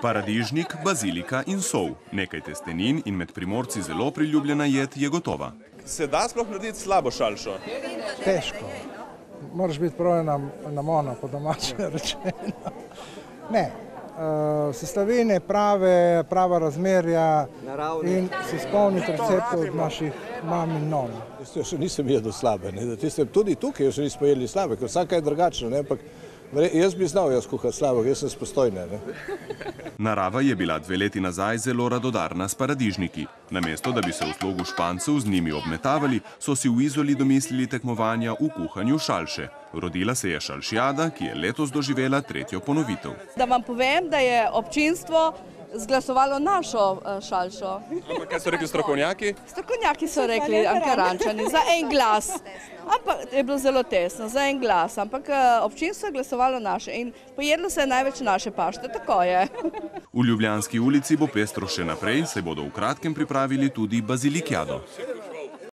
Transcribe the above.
Paradižnik, bazilika in sol. Nekaj testenin in med Primorci zelo priljubljena jed je gotova. Se da sploh narediti slabo šalšo? Težko. Moraš biti prav na mono, po domače rečeno. Ne, sestavine prava razmerja in se spomniti receptov od naših mam in non. Še nisem jedel slabe, tudi tukaj še nismo jedli slabe, ker vsaka je drugačna, ampak jaz bi znal kuhati slabo, jaz sem spostojna. Narava je bila 2 leti nazaj zelo radodarna s paradižniki. Namesto, da bi se v slogu Špancev z njimi obmetavali, so si v Izoli domislili tekmovanja v kuhanju šalše. Rodila se je šalšijada, ki je letos doživela 3. ponovitev. Da vam povem, da je občinstvo zglasovalo našo šalšo. Ampak kaj so rekli strokovnjaki? Strokovnjaki so rekli, Ankarančani, za en glas. Ampak je bilo zelo tesno, za en glas. Ampak občinstvo je glasovalo naše in pojedlo se je največ naše pašte, tako je. V Ljubljanski ulici bo pestro še naprej, saj bodo v kratkem pripravili tudi bazilikjado.